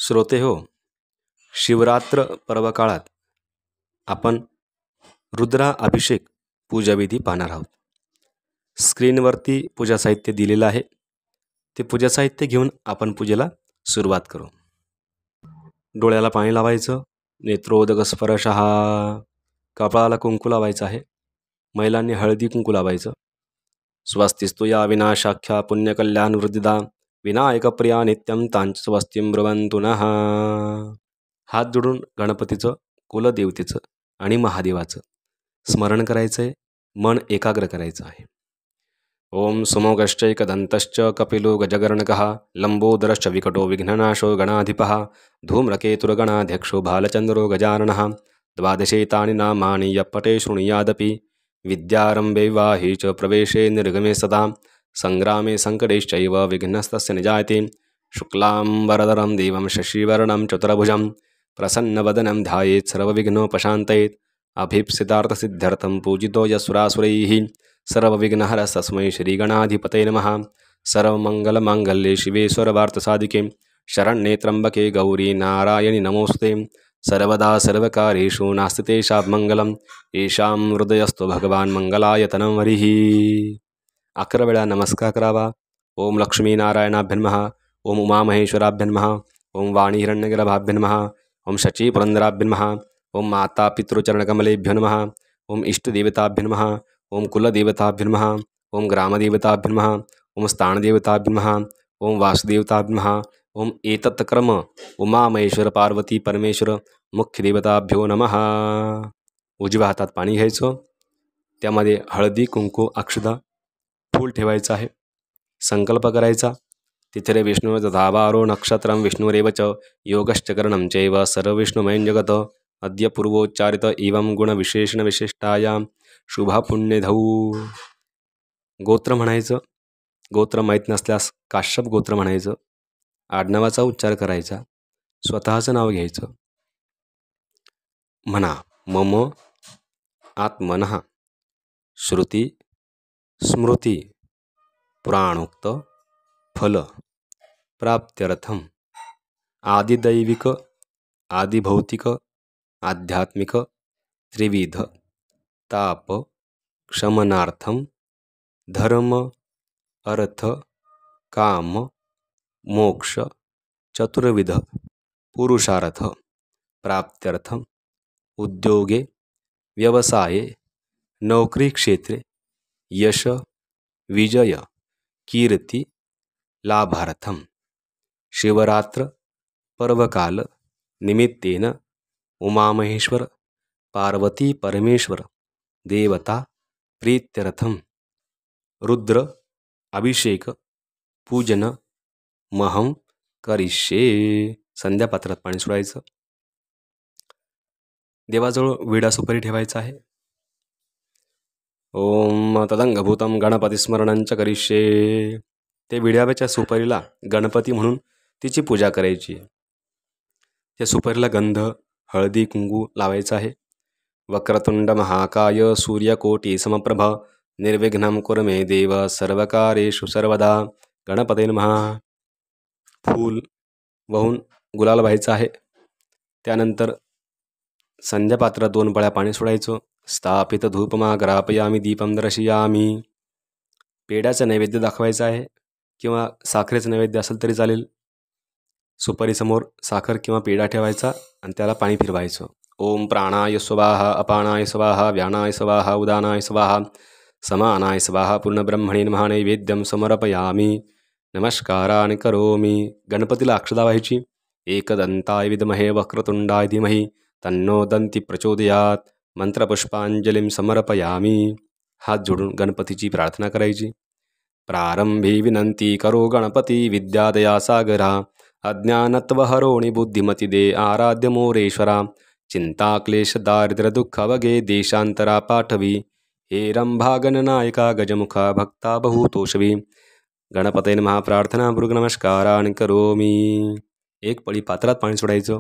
श्रोते हो, शिवरात्र पर्व काळात आपण रुद्रा अभिषेक पूजाविधी पाहणार आहोत. स्क्रीनवरती पूजा साहित्य दिलेलं आहे. ते पूजा साहित्य घेऊन आपण पूजेला सुरुवात करू. डोळ्याला पाणी लावायचं, नेत्रोदक स्पर्शः, कपाळाला कुंकू लावायचं आहे. महिलांनी हळदी कुंकू लावायचं. स्वस्तिस्तु या विनाशाख्या पुण्यकल्याण वृद्धिदा विनायकप्रिया नित्यं तांच स्वस्तिं ब्रुवन्तु नः. हात जोडून गणपतीचं, कुलदेवतेचं आणि महादेवाचं स्मरण करायचं आहे. मन एकाग्र करायचं आहे. ओम सुमोगश्चैकदन्तश्च कपिलो गजगर्णकः लंबोदरश्च विकटो विघ्ननाशो गणाधिपः धूम्रकेतुर्गणाध्यक्षो भालचन्द्रो गजाननः. द्वादशेतानि नामानि यः पठेत् शृणुयादपि विद्यारम्भे वाहि च प्रवेशे निर्गमे सदा संग्रामे संकटेश्चैव विघ्नस्तस्य निजायते. शुक्लाम्बरधरं देवं शशिवर्णं चतुर्भुजं प्रसन्नवदनं ध्यायेत् सर्वविघ्नोपशान्तयेत्. अभीप्सितार्थसिद्ध्यर्थं पूजितो यस्सुरासुरैः सर्वविघ्नहरस्तस्मै श्रीगणाधिपतये नमः. सर्वमङ्गलमाङ्गल्ये शिवे सर्वार्थसाधिके शरण्ये त्र्यम्बके गौरी नारायणि नमोऽस्तुते. सर्वदा सर्वकार्येषु नास्ति तेषां मङ्गलम् येषां हृदयस्थो भगवान् मङ्गलायतनं हरिः. 11 वेळा नमस्कार करावा. ओम लक्ष्मीनारायणाभ्य नमः. ओम उमामहेश्वराभ्य नमः. ओम वाणीहिरण्यगर्भाभ्य नमः. ओम शचीपुरन्दराभ्य नमः. ओम माता पितृचरणकमलेभ्यो नमः. ओम इष्टदेवताभ्य नमः. ओम कुलदेवताभ्य नमः. ओम ग्रामदेवताभ्य नमः. ओम स्थानदेवताभ्य नमः. ओम वासुदेवताभ्य नमः. ओम एतत् क्रम उमामहेश्वर पार्वती परमेश्वर मुख्य देवताभ्यो नमः. उजव्या हातात पाणी घ्यायचं. त्यामध्ये हळदी कुंकू अक्षता फूल ठेवायचं आहे. संकल्प करायचा. तिथिरे विष्णु तथावारो नक्षत्रं विष्णुरेव च योगश्च करणं चैव सर्वविष्णुमयं जगत्. अद्य पूर्वोच्चारित एवं गुणविशेषणविशिष्टायां शुभपुण्यधौ. गोत्र म्हणायचं. गोत्र माहीत नसल्यास काश्यप गोत्र म्हणायचं. आडनावाचा उच्चार करायचा. स्वतःचं नाव घ्यायचं. म्हणा मम आत्मनः श्रुती स्मृती पुराणोक्त फल प्राप्त्यर्थम आदिदैविक आदिभौतिक आध्यात्मिक त्रिविध ताप क्षमनार्थम धर्म अर्थ काम मोक्ष चतुर्विध पुरुषार्थ प्राप्त्यर्थम उद्योगे व्यवसाये नौकरी क्षेत्रे यश विजय कीर्ति लाभार्थम शिवरात्र पर्वकाल निमित्तेन उमामहेश्वर पार्वती परमेश्वर देवता प्रीत्यर्थम रुद्र अभिषेक पूजन महं करिष्ये. संध्यापात्रात पाणी सोडायचं. देवाजवळ विडा सुपारी ठेवायचा आहे. ओम तदंगभूतं गणपतिस्मरणंच करिष्ये. ते विड्याच्या सुपारीला गणपती म्हणून तिची पूजा करायची. त्या सुपारीला गंध हळदी कुंकू लावायचं आहे. वक्रतुंड महाकाय सूर्यकोटी समप्रभ निर्विघ्नं कुरु मे देव सर्वकार्येषु सर्वदा. गणपते नमः. फूल वाहून गुलाल व्हायचं आहे. त्यानंतर संध्यापात्रात 2 पळ्या पाणी सोडायचं. स्थापित धूपमा ग्रापयामी दीपम दर्शयामी. पेड्याचं नैवेद्य दाखवायचं आहे किंवा साखरेचं नैवेद्य असेल तरी चालेल. सुपारीसमोर साखर किंवा पेढा ठेवायचा आणि त्याला पाणी फिरवायचं. ओम प्राणाय स्वाहा अपानाय स्वाहा व्यानाय स्वाहा उदानाय स्वाहा समानाय स्वाहा पूर्णब्रह्मणे नमः. नैवेद्यम समर्पयामी नमस्कारान् करोमी. गणपतीला अक्षता व्हायची. एकदंताय विद्महे वक्रतुंडाय धीमहि तन्नो दंती प्रचोदयात. मंत्रपुष्पांजलीं समर्पयामी. हात जोडून गणपतीची प्रार्थना करायची. प्रारंभी विनंती करो गणपती विद्यादया सागरा. अज्ञानत्वहरोणि बुद्धिमती दे आराध्य मोरेश्वरा. चिंता क्लेश दारिद्र्य दुःख वगे देशांतरा पाठवी. हे रंभागणनायका गजमुखा भक्ता बहुतोषवी. गणपते नमः. प्रार्थना पूर्वक नमस्कारान् करोमी. 1 पळी पात्रात पाणी सोडायचं.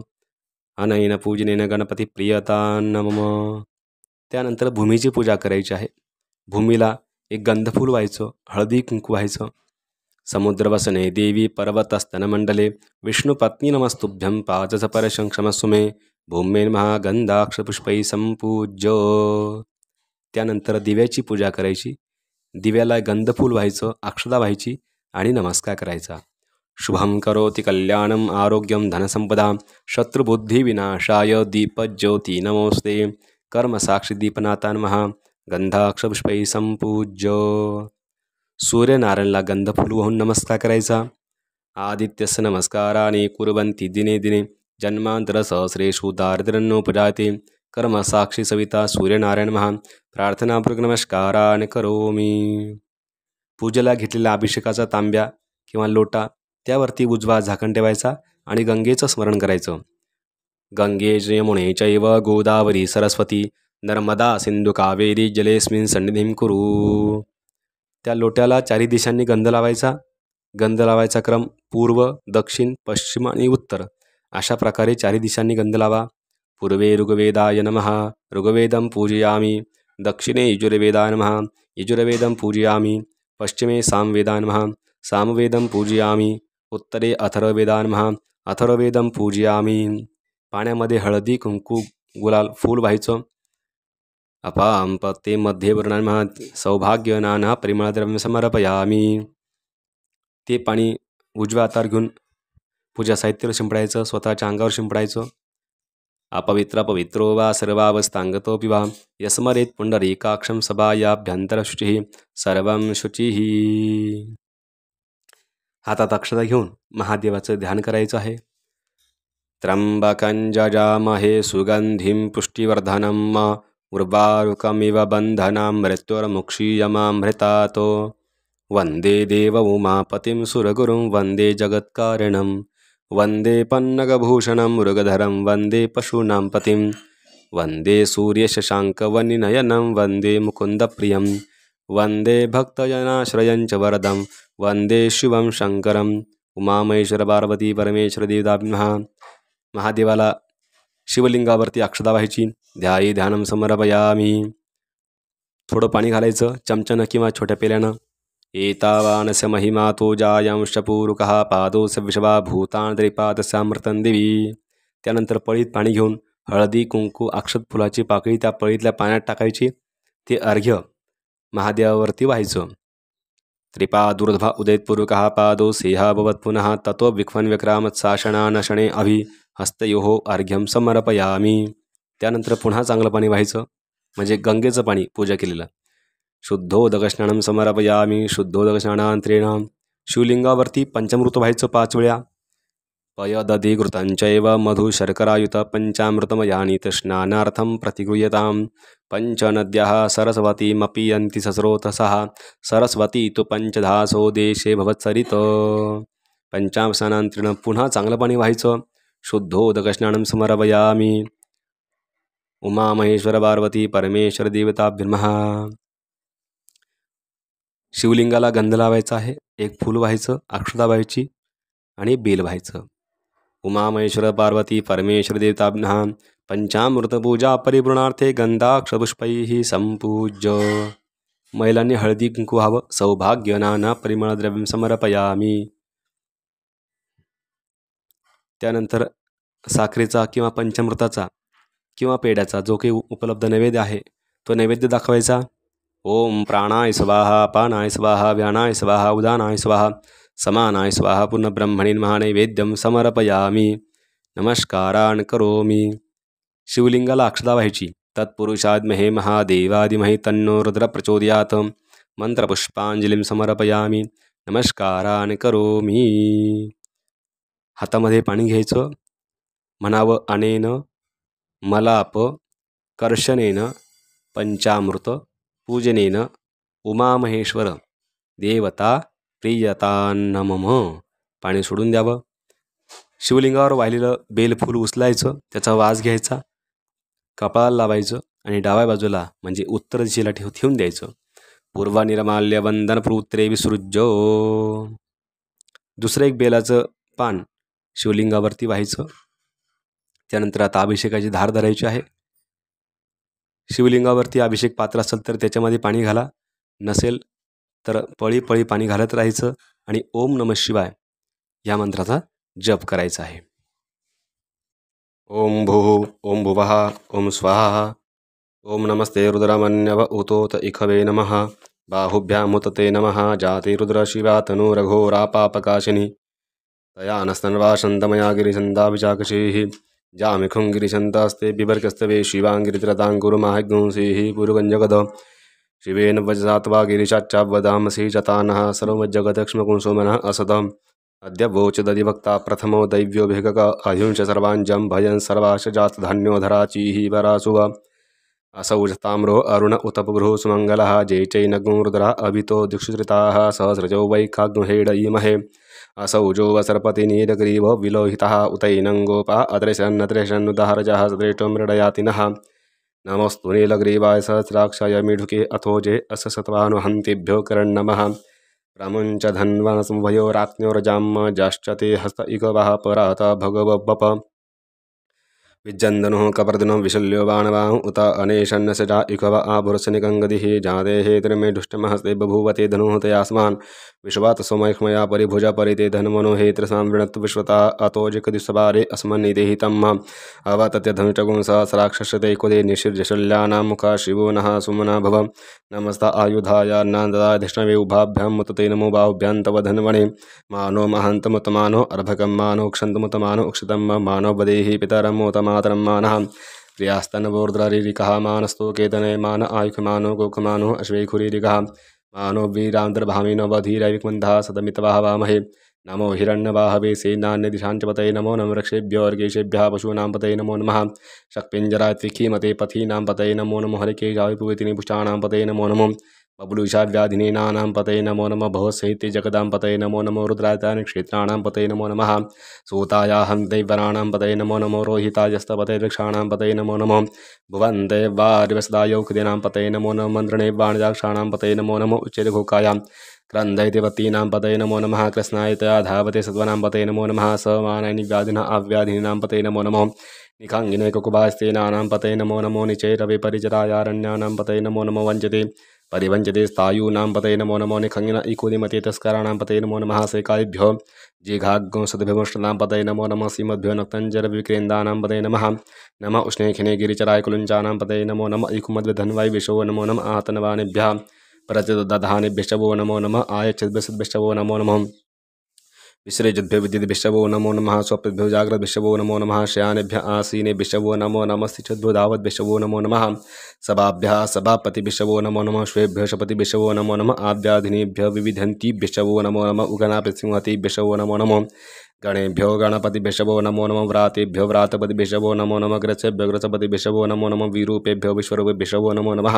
अनैन पूजनेन गणपती प्रियता नमः. त्यानंतर भूमीची पूजा करायची आहे. भूमीला एक गंधफूल व्हायचं. हळदी कुंकू व्हायचं. समुद्रवसने देवी पर्वतस्तनमंडले विष्णुपत्नी नमस्तुभ्यं पादसपरशं क्षमस्व मे भूमेर्महागंधाक्षपुष्पै संपूज्य. त्यानंतर दिव्याची पूजा करायची. दिव्याला गंधफूल व्हायचं, अक्षता व्हायची आणि नमस्कार करायचा. शुभं करोति कल्याणम आरोग्यम धनसंपदा शत्रुबुद्धिविनाशाय दीपज्योती नमोस्ते. कर्मसाक्षी दीपनाथा नमः गंधाक्षपुष्पै संपूज्य. सूर्यनारायणला गंधफूल वाहून नमस्कार करायचा. आदित्यस्य नमस्काराने कुर्वन्ति दिने दिने जन्मांतरसहस्रेषु दारिद्र्योपजायते. कर्मसाक्षी सविता सूर्यनारायण महा प्रार्थनापूर्वक नमस्काराने करोमी. पूजेला घेतलेल्या अभिषेकाचा तांब्या किंवा लोटा त्यावरती उजवा झाकण ठेवायचा आणि गंगेचं स्मरण करायचं. गंगे यमुने चैव गोदावरी सरस्वती नर्मदा सिंधू कावेरी जलेस्मिन् सन्निधिं कुरु. त्या लोट्याला चारी दिशांनी गंध लावायचा. गंध लावायचा क्रम पूर्व, दक्षिण, पश्चिम आणि उत्तर अशा प्रकारे चारी दिशांनी गंध लावा. पूर्वे ऋग्वेदाय नमः ऋग्वेदं पूजयामि. दक्षिणे यजुर्वेदाय नमः यजुर्वेदं पूजयामि. पश्चिमे सामवेदाय नमः सामवेदं पूजयामि. उत्तरे अथर्ववेदाय नमः अथर्ववेदं पूजयामि. पाण्यामध्ये हळदी, कुंकू, गुलाल, फूल व्हायचं. अपां पते मध्ये वर्णांना सौभाग्य नाना परिमळद्रव्य समर्पयामी. ते पाणी उजव्या हातावर घेऊन पूजा साहित्यावर शिंपडायचं, स्वतःच्या अंगावर शिंपडायचं. अपवित्र पवित्रो वा सर्वावस्थांगतो पिवा यस्मरेत पुंडरीकाक्षं सभायाभ्यंतर शुचिः सर्वं शुचिः. हातात अक्षता घेऊन महादेवाचं ध्यान करायचं आहे. त्र्यंबकं जजामहे सुगंधिं पुष्टिवर्धनम् उर्वारुकमिव बन्धनां मृत्युर्मुक्षीयमामृतात्. वन्दे देव उमापतिं सुरगुरुं वन्दे जगत्कारणं वन्दे पन्नगभूषणं मृगधरं वन्दे पशूनां पतिं वन्दे सूर्यशशाङ्कवनिनयनं वन्दे मुकुन्दप्रियं वन्दे भक्तजनाश्रयं च वरदं वन्दे शिवं शंकरं. उमामहेश्वर पार्वती परमेश्वर देवताभ्यः. महादेवाला शिवलिंगावरती अक्षता व्हायची. ध्यायी ध्यानं समर्पयामी. थोडं पाणी घालायचं चमच्यानं किंवा छोट्या पेल्यानं. एतावानस्य महिमा तो जायांशपूरुकः पादोस्य विषवा भूतांतरिपादस्यामृतं देवी. त्यानंतर पळीत पाणी घेऊन हळदी, कुंकू, अक्षत फुलाची पाकळी त्या पळीतल्या पाण्यात टाकायची. ते अर्घ्य महादेवावरती व्हायचं. त्रिपादुर्ध्वा उदयपूर्वकः पादो सेहाभवत् पुनः ततो विक्वन् व्यक्रामत्साशनानशणे अभि हस्तयोः अर्घ्यं समर्पयामी. त्यानंतर पुन्हा चांगलं पाणी व्हायचं, म्हणजे गंगेचं पाणी पूजा केलेलं. शुद्धोदकस्नानं समर्पयामी. शुद्धोदकस्नानांतरेण शिवलिंगावरती पंचामृत व्हायचं 5 वेळा. पयदधिघृतंचैव मधु शर्करायुत पंचामृतमयानि स्नानार्थं प्रतिगृह्यतां. पंचनद्यः सरस्वतीमपि यन्ति सस्रोतसः सरस्वती तु पंचधासो देशे भवत्सरित. पंचामृतस्नानांतरेण पुन्हा चांगलं पाणी व्हायचं. शुद्धोदकस्नानं समर्पयामी. उमामहेश्वर पार्वती परमेश्वर देवताभ्यर्मः. शिवलिंगाला गंध लावायचा आहे. एक फूल व्हायचं, अक्षता व्हायची आणि बेल व्हायचं. उमामहेश्वर पार्वती परमेश्वर देवताभ्यः. पंचामृत पूजा परिपूर्णार्थे गंधाक्षपुष्पैः संपूज्य. महिलांनी हळदी कुंकू व्हावं. सौभाग्य नाना परिमळद्रव्यं समर्पयामी. त्यानंतर साखरेचा किंवा पंचामृताचा किंवा पेड्याचा जो काही उपलब्ध नैवेद्य आहे तो नैवेद्य दाखवायचा. ओम प्राणाय स्वाहा अपानाय स्वाहा व्यानाय स्वाहा उदानाय स्वाहा समानाय स्वाहा पुनः ब्रह्मणे महानैवेद्यं समर्पयामी. नमस्कारान् करोमी. शिवलिंगाला अक्षता व्हायची. तत्पुरुषाद्महे महादेवादिमहे तन्नो रुद्र प्रचोदयात्. मंत्रपुष्पांजलीं समर्पयामी. नमस्कारान् करोमी. हातामध्ये पाणी घ्यायचं. म्हणावं अनेन मलाप कर्षणेन पंचामृत पूजनेन उमामहेश्वर देवता प्रियतान्नमम. पाणी सोडून द्यावं. शिवलिंगावर वाहिलेलं बेलफूल उचलायचं, त्याचा वास घ्यायचा, कपाळाला लावायचं आणि डाव्या बाजूला म्हणजे उत्तर दिशेला ठेवून द्यायचं. पूर्वनिर्माल्य वंदन पुत्रे विसृज्यो. दुसरं एक बेलाचं पान शिवलिंगावरती व्हायचं. त्यानंतर आता अभिषेकाची धार धरायची आहे. शिवलिंगावरती अभिषेक पात्र असेल तर त्याच्यामध्ये पाणी घाला, नसेल तर पळी पळी पाणी घालत राहायचं आणि ओम नमः शिवाय या मंत्राचा जप करायचा आहे. ओम भूः ओम भुवः ओम स्वाहा ओम नमस्ते रुद्रमन्यव उतोत इखवे नमः बाहुभ्यामुतते नमः जाति रुद्र शिवा तनुरघोरापापकाशिनी तया नस्तन्वाशन्तमया गिरिशन्दाभिचाकशीः जामिखुं गिरिशन्तास्ते बिभर्कस्तवे शिवाङ्गिरित्रतां गुरुमाहिगुंसीः पुरुगञ्जगद शिवेन वज्रात्वा गिरिशाच्चावदामसि चतानः सर्वजगदक्ष्मकुंसुमनः असदम् अद्य वोचदधिवक्ता प्रथमो दैव्योभिगक अहिंस सर्वाञ्जं भयन् सर्वाश जातधान्योधराचीः वरासुव असौ ताम्रो अरुण उत्पगृह सुमङ्गलः जय चैनग्ं रुद्रः अभितो दिक्षुश्रिताः सहस्रजो वैखाग्नुहेड इमहे असौ जो वसर्पति नीलग्रीव विलोहितः उतैनं गोपा अदृशन्नदृशन्नुदहरजः श्रेष्ठो मृडयातिनः नमस्तु नीलग्रीवाय सहस्राक्षाय मीढुके अथोजे अससत्वानुहन्तिभ्यो करन्नमः प्रमुञ्च धन्वनसमुभयोराज्ञोरजां जाश्चते हस्त इकवः परात भगवप विज्जन्दनुः कपर्दिनो विशल्यो बाणवाहु उत अनेशन्नसजा इकव आभुरसनिकङ्गदिः जादेः त्रिमे दुष्टमहस्ते बभूवते धनुः तयास्मान् विश्वात् सोमैक्ष्मया परिभुजा परिते धन्मनो हेत्रसां वृणत्तु विश्वता अतोजिकदिसवारे अस्मन्निदेहि तम् अवतत्य धनुचगुं सहस्राक्षते कुदे निशिर्जशल्यानां मुखा शिवो नः सुमना भव नमस्ता आयुधाय नान्ददाधिष्णवे उभाभ्यां मुतते नमो बाहुभ्यां तव धन्वने मानो महान्तमुतमानो अर्भकं मानो क्षन्तमुतमानो उक्षितं मानो वदेहि पितरमोतमातरं मानः प्रियास्तनवोर्द्ररिकः मानस्तो केतने मान आयुखमानो गोखमानो अश्वेखुरीरिकः मानो वीरान्तर्भामिनो वधीरैविकमन्धः सदमितवाह वामहे नमो हिरण्यवाहवे सेनान्यदिशाञ्चपतये नमो नमः वृक्षेभ्यो अर्केशेभ्यः पशूनां पतये नमो नमः शक्पिञ्जराय त्विखीमते पथीनां पतये नमो नमो हरिकेशाय पुवितिनि पुष्टानां पतये नमो नमो बबुलुषाव्याधिनीनां पतये नमो नमः भवसहिते जगदां पतये नमो नमो रुद्रायतानि क्षेत्राणां पतये नमो नमः सूतायाहं दैवराणां पतये नमो नमो रोहितायस्तपतये वृक्षाणां पतये नमो नमो भुवन्ते वारिवसदायौखदीनां पतये नमो नमः मन्त्रणे वाणिजाक्षाणां पतये नमो नमो उच्चैर्घोकायां क्रन्दैतिवतीनां पतये नमो नमः कृष्णायतया धावते सत्वनां पतये नमो नमः समानानि व्याधिना अव्याधिनीनां पतये नमो नमो निखाङ्गिने कुकुबास्तेनानां पतये नमो नमो निचैरवे परिचरायारण्यानां पतये नमो नमो वञ्चते परिवञ्चते स्थायूनां पतये नमो नमो निखङ्गिन इकुनिमते तस्कराणां पतये नमो नमः सेकायभ्यो जिघाग्गो सद्भ्यमुष्टानां पतये नमो नमः सीमद्भ्यो नक्तञ्जरविक्रेन्दानां पतये नमः नमः उष्णेखिने गिरिचराय कुलुञ्चानां पतये नमो नमः इकुमद्विधन्वै विशवो नमो नमः आतनवानिभ्यः प्रचदधानिभ्यश्चवो नमो नमः आयच्छद्भ्यसद्भ्यश्चवो नमो नमः विसृजद्भ्यो विद्युद्भिश्चवो नमो नमः स्वप्नभ्यो जाग्रद्भिश्चवो नमो नमः शयानेभ्यः आसीनेभ्यश्चवो नमो नमः स्थितभ्यो धावद्भिश्चवो नमो नमः सभाभ्यः सभापतिभिश्चवो नमो नमः श्वेभ्यो शपतिभिश्चवो नमो नमः आद्याधिनेभ्यः विविधन्तिभ्यश्चवो नमो नमः उगनापृथ्वीमतीभ्यश्चवो नमो नमः गणेभ्यो गणपतिभिश्चवो नमो नमः व्रातेभ्यो व्रातपतिभिश्चवो नमो नमः ग्रसेभ्यो ग्रसपतिभिश्चवो नमो नमः वीरूपेभ्यो विश्वरूपेभ्यश्चवो नमो नमः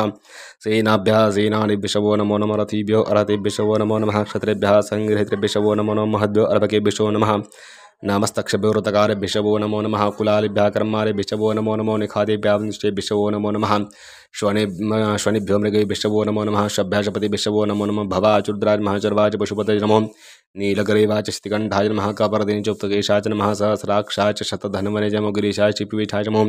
सेनाभ्यः सेनानिभ्यश्चवो नमो नमः रथिभ्यो अरथेभ्यश्चवो नमो नमः क्षत्रेभ्यः संगृहीतृभ्यश्चवो नमो नमः महद्भ्यो अर्भकेभ्यश्चवो नमः नामस्तक्षभ्यो ऋतकारेभ्यश्चवो नमो नमः कुलालेभ्यः कर्मारेभ्यश्चवो नमो नमो निखादेभ्यः निष्ठेभ्यश्चवो नमो नमः श्वनिभ्यो मृगेभ्यश्चवो नमो नमः शभ्यशपतिभ्यश्चवो नमो नमः भवाचुर्द्राज महाचर्वाच पशुपतये नमो नीलगरेवाच स्थितिकण्ठाय नमः कापरदिनि चोक्तकेशाय च नमः सहस्राक्षाय च शतधन्वने च नमो गिरीशाय चिपिविठाय च नमो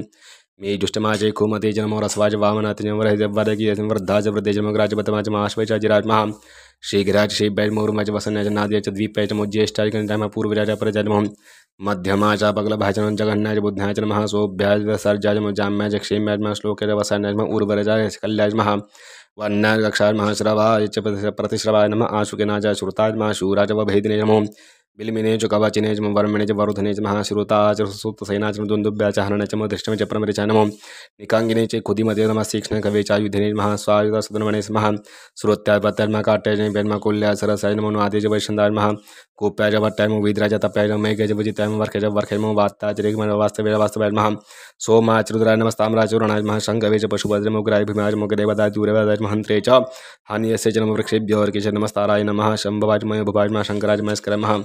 मे जुष्टमाच खुमते च नमो रस्वाच वामनाथ वरहिजवरकी वृद्धाच वृद्धे च मग्राच बतमाच महाश्वय च जिराज महा शीघ्राच शेभ्याच मौरुमाच वसन्याच नाद्याय च द्वीपाय च मोज्येष्ठाय कण्ठाय पूर्वराज परजाय नमः मध्यमाच पगलभाय च जगन्नाय च बुद्धाय च नमः सोभ्याय सर्जाय नमो जाम्याय च क्षेम्याय नमः श्लोकाय च वसन्याय नमः उर्वरजाय कल्याय नमः वन्याय कक्षाय महाश्रवाय च प्रतिश्रवाय नमः आशुकिनाय श्रुताय नमः शूराय च वभेदिने नमो बिल्मिने च कवचिने च वर्मणे च वरुधने च महाश्रुताय च सुप्तसेनाय च दुन्दुभ्याय च हरणे च दृष्टमे च प्रमरिचाय नमो निकाङ्गिने च खुदिमते नमः तीक्ष्णे कवे च आयुधने नमः स्वायुध सदनवने नमः श्रोत्याय पत्याय नमः काट्याय च वेन्मा कुल्याय सरसाय नमो आदि च वैष्णदाय नमः कोप्याय च वट्टाय नमो वीद्राय च तप्याय च मेघे च विजिताय नमो वर्खे च वर्खे नमो वात्ताय च रेगमय वास्तवे वास्तवाय नमः सोमाय च रुद्राय नमस्ताम्राय च वरुणाय नमः शङ्कवे च पशुपतिरे नमो उग्राय भीमाय च मोगदेवदाय दूरवदाय च महन्त्रे च हानियस्य च नमो वृक्षेभ्यो अर्केश नमस्ताराय नमः शम्भवाय च मयोभवाय च नमः शङ्कराय च महेश्वराय नमः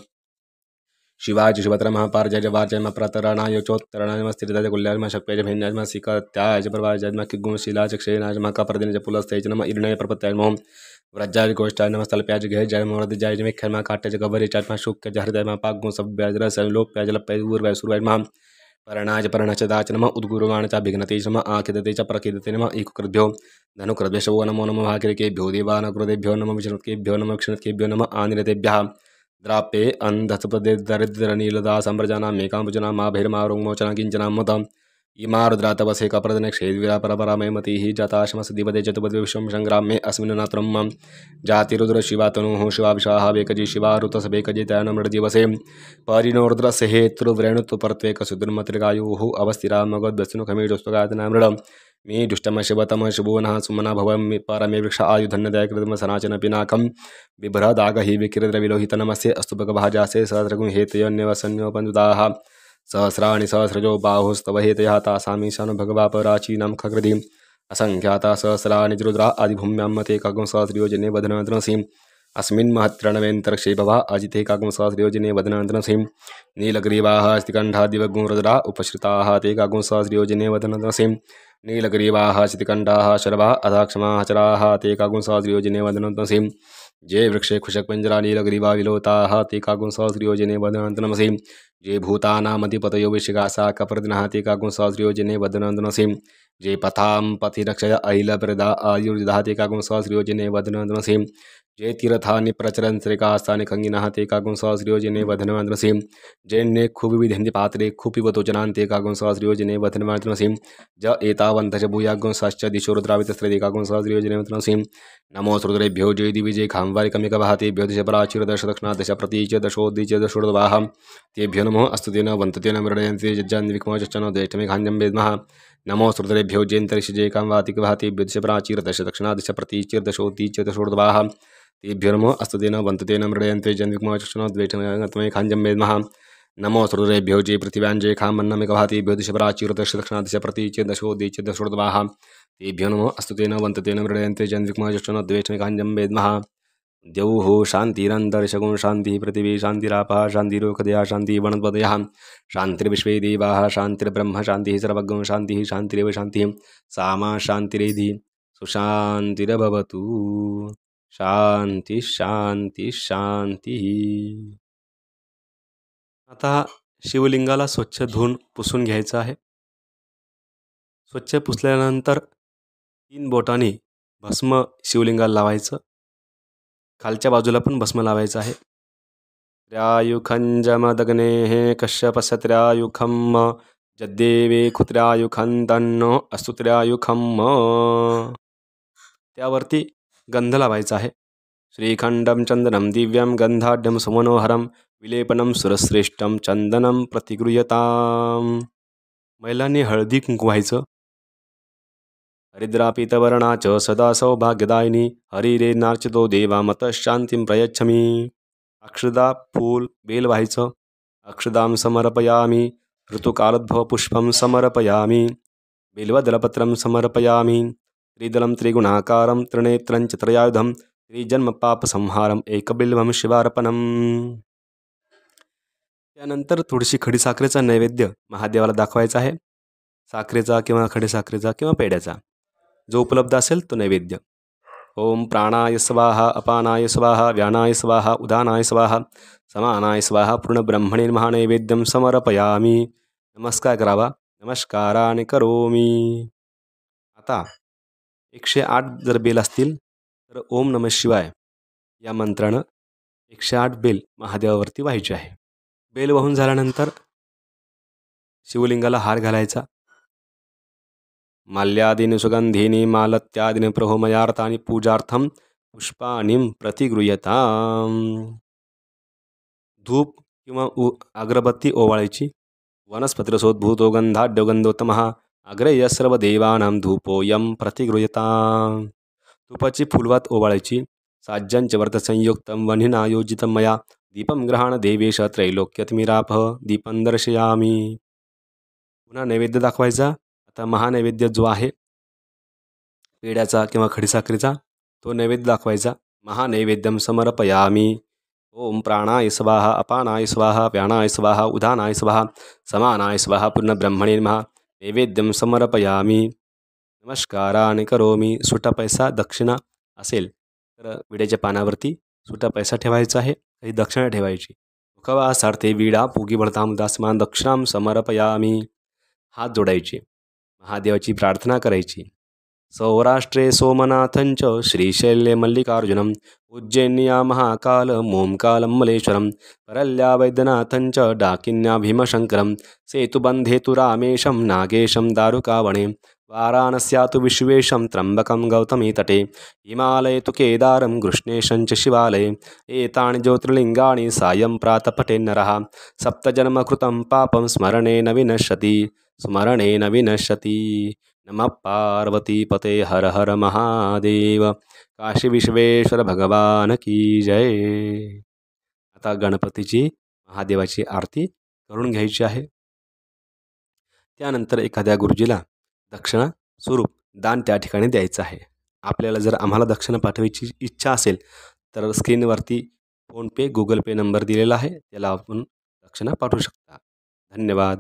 शिवाय च शिवत्र महापारजय च वार्जय नमः प्रतरणाय चोत्तरणाय नमः स्थिरताय च कुल्याय नमः शक्त्याय च भेन्याय नमः सिकत्याय च प्रभाय च नमः किग्गुणशीलाय च क्षयनाय च नमः कापरदिने च पुलस्त्यै च नमः इरणाय प्रपत्याय नमः व्रजाय च गोष्ठाय नमः स्थलप्याय च गहजाय नमः हृदयाय च मेख्याय नमः काट्याय च गभरे च नमः शुक्याय च हृदयाय नमः पाग्गुं सव्याय च रसाय लोप्याय च लप्याय च ऊर्वाय सुरवाय नमः पर्णाच पर्णच दाच नमः उद्गुरुवाणचा भिघ्नते नमः आखिदते च प्रकिदते नमः ईकृद्भ्यो धनुकृद्भ्यशवो नमो नमः भाकिरकेभ्यो देवानकृदेभ्यो नमः विष्णुकेभ्यो नमः क्षणकेभ्यो नमः आनिरतेभ्यः द्राप्ये अन्धसपदे दरिद्रनीलदा सम्प्रजानां मेकाम्बुजनां मा भैरमारोङ्मोचना किञ्चनां मतम् इमा रुद्रातवसे कप्रदने क्षेद्विरा परपरामयमतिः जाताशमसदिवदे चतुपदे विश्वं संग्रामे अस्मिन् नात्रं मम जातिरुद्र शिवा तनुः शिवा विशाः वेकजी शिवा ऋतसवेकजी तयनमृदिवसे परिणो रुद्रस्य हेतुर्व्रेणुत्व परत्वेकसुदुर्मत्रिकायुः अवस्थिरा मगद्वत्सुनुखमीडुस्तगातनामृडम् मे दुष्टमशिवतम शुभोनः सुमना भवं परमे वृक्ष आयुधन्यदयकृतम सनाचन पिनाकं बिभ्रदागहि विकिरद्रविलोहितनमस्य अस्तु भगभाजासे सहस्रगुं हेतयोन्यवसन्योपनुदाः सहस्राणि सहस्रजो बाहुस्तव हेतयः तासामीशान भगवा पराचीनां खकृतिम् असङ्ख्याता सहस्राणि रुद्रा आदिभूम्यां मते कागुं सहस्रयोजने वदनद्रसीम् अस्मिन् महत्रणवेन्तरक्षे भवा अजिते कागुं सहस्रयोजने वदनद्रसीम् नीलग्रीवाः अस्तिकण्ठा दिवगुं रुद्रा उपश्रिताः ते कागुं सहस्रयोजने वदनद्रसीम् नीलग्रीवाः अस्तिकण्ठाः शर्वाः अधाक्षमाः चराः ते कागुं सहस्रयोजने वदनद्रसीम् जे वृक्षे खुशक्पञ्जरा नीलग्रीवा विलोताः ते कागुं सहस्रयोजने वदनद्रसीम् जे भूतानामधिपतयो विशिखासा कप्रदिनः ते कागुं सहस्रयोजने वदनद्रसीम् जे पथां पथिरक्षय अहिलप्रदा आयुर्धा ते कागुं सहस्रयोजने वदनद्रसीम् जे तीर्थानि प्रचरन् श्रेकास्तानि खङ्गिनः ते कागुं सहस्रयोजने वदनद्रसीम् जेन्ने खुविविधन्ति पात्रे खुपिवतोचनान् ते कागुं सहस्रयोजने वदनद्रसीम् ज एतावन्तः च भूयागुंसाश्च दिशो रुद्रावितस्त्रे कागुं सहस्रयोजने वदनद्रसीम् नमो रुद्रेभ्यो जय दिविजय खाम्वारिकमिकवः तेभ्यो दश पराचिरदश दक्षिणा दश प्रतीच दशोद्दीच दशोर्ध्वाः तेभ्यो नमो अस्तु तेन वन्ततेन मृडयन्ति जज्जान्विक्मोचनो द्वेष्टमे खाञ्जं वेद्मः नमो रुद्रेभ्यो जयन्तरिष जय कामवातिकवः तेभ्यो दश पराचिरदश दक्षिणा दश प्रतीच दशोद्दीच दशोर्ध्वाः तेभ्यो नमो अस्तु तेन वन्ततेन मृडयन्ति जन्विक्मोचनो द्वेष्टमे खाञ्जं वेद्मः नमो रुद्रेभ्यो जय पृथिव्याञ्जय खामन्नमिकवः तेभ्यो दश पराचिरदश दक्षिणा दश प्रतीच दशोद्दीच दशोर्ध्वाः तेभ्यो नमो अस्तु तेन वन्ततेन मृडयन्ते जन्विक्मोचनो द्वेष्टमे खाञ्जं वेद्मः द्यौः शान्तिरन्तरिक्षगुं शान्तिः पृथिवी शान्तिरापः शान्तिरोखदया शान्तिः वनस्पतयः शान्तिर्विश्वे देवाः शान्तिर्ब्रह्म शान्तिः सर्वगं शान्तिः शान्तिरेव शान्तिः सामा शान्तिरेधि सुशान्तिरभवतु शान्तिः शान्तिः शान्तिः. आता शिवलिंगाला स्वच्छ धुवून पुसून घ्यायचं आहे. स्वच्छ पुसल्यानंतर 3 बोटांनी भस्म शिवलिंगाला लावायचं. खालच्या बाजूला पण भस्म लावायचं आहे. त्र्यायुखंजमदग्नेः कश्यपस्य त्र्यायुखम् जद्देवे खुत्र्यायुखं तन्नो अस्तु त्र्यायुखम्. त्यावरती गंध लावायचा आहे. श्रीखंडं चंदनं दिव्यं गंधाढ्यं सुमनोहरं विलेपनं सुरश्रेष्ठं चंदनं प्रतिगृह्यताम्. महिलांनी हळदी कुंकू व्हायचं. हरिद्रापीतवर्णाच सदा सौभाग्यदायिनी हरिरेनार्चितो देवा मतशांतिं प्रयच्छमि. अक्षदा फूल बेल व्हायचं. अक्षदां समर्पयामि ऋतुकालोद्भव पुष्पं समर्पयामि बेल्वदलपत्रं समर्पयामि त्रिदलं त्रिगुणाकारं त्रिनेत्रं च त्रयायुधं त्रिजन्मपापसंहारम् एकबिल्वं शिवार्पणम्. त्यानंतर थोडीशी खडीसाखरेचा नैवेद्य महादेवाला दाखवायचा आहे. साखरेचा किंवा खडीसाखरेचा किंवा पेड्याचा जो उपलब्ध असेल तो नैवेद्य. ओम प्राणाय स्वाहा अपानाय स्वाहा व्यानाय स्वाहा उदानाय स्वाहा समानाय स्वाहा पूर्ण ब्रह्मणे महानैवेद्यं समर्पयामि. नमस्कार करावा. नमस्काराने करोमी. आता 108 जर बेल असतील तर ओम नमः शिवाय या मंत्रानं 108 बेल महादेवावरती व्हायचे आहे. बेल वाहून झाल्यानंतर शिवलिंगाला हार घालायचा. माल्यादीनि सुगंधीनि मालत्यादीनि प्रहोमयार्थानि पूजार्थं पुष्पाणि प्रतिगृह्यताम्. धूप किंवा अगरबत्ती ओवाळायची. वनस्पतिरसोद्भूतो गंधाढ्यो गंधोत्तमः अग्रेय सर्वदेवानां धूपोऽयं प्रतिगृह्यताम्. धूपाची फुलवात ओवाळायची. साज्यंच व्रतसंयुक्तं वह्निना योजितं मया दीपं ग्रहाण देवेश त्रैलोक्यतिमिरापः दीपं दर्शयामि. पुन्हा नैवेद्य दाखवायचा. आता महानैवेद्य जो आहे पेड्याचा किंवा खडीसाखरेचा तो नैवेद्य दाखवायचा. महानैवेद्यं समर्पयामि. ओम प्राणाय स्वाहा अपानाय स्वाहा व्यानाय स्वाहा उदानाय स्वाहा समानाय स्वाहा पूर्ण ब्रह्मणे नमः नैवेद्यं समर्पयामि. नमस्काराने करोमी. सुटा पैसा दक्षिणा असेल तर विड्याच्या पानावरती सुटा पैसा ठेवायचा आहे. काही दक्षिणा ठेवायची. मुखवासार्थे विडा पूगी बळतां दासमान दक्षिणां समर्पयामि. हात जोडायचे, महादेवाची प्रार्थना करायची. सौराष्ट्रे सोमनाथंच श्रीशैल्ये मल्लिकार्जुनम उज्जैन्या महाकाल मोमकालमलेश्वरम परल्या वैद्यनाथंच डाकिन्या भीमशंकरम सेतुबंधे तु रामेशं नागेशं दारुकावणे वाराणस्या तु विश्वेशं त्र्यंबकं गौतमी तटे हिमालये तु केदारं कृष्णेशं च शिवालये एतानि ज्योतिर्लिङ्गानि सायं प्रातपठे नरः सप्तजन्मकृतं पापं स्मरणेन विनश्यति. नमः पार्वतीपते हर हर महादेव. काशी विश्वेश्वर भगवान की जय. आता गणपतीची महादेवाची आरती करून घ्यायची आहे. त्यानंतर एखाद्या गुरुजीला दक्षिणा स्वरूप दान त्या ठिकाणी द्यायचं आहे. आपल्याला जर आम्हाला दक्षिणा पाठवायची इच्छा असेल तर स्क्रीनवरती फोनपे, गुगल पे नंबर दिलेला आहे, त्याला आपण दक्षिणा पाठवू शकता. धन्यवाद.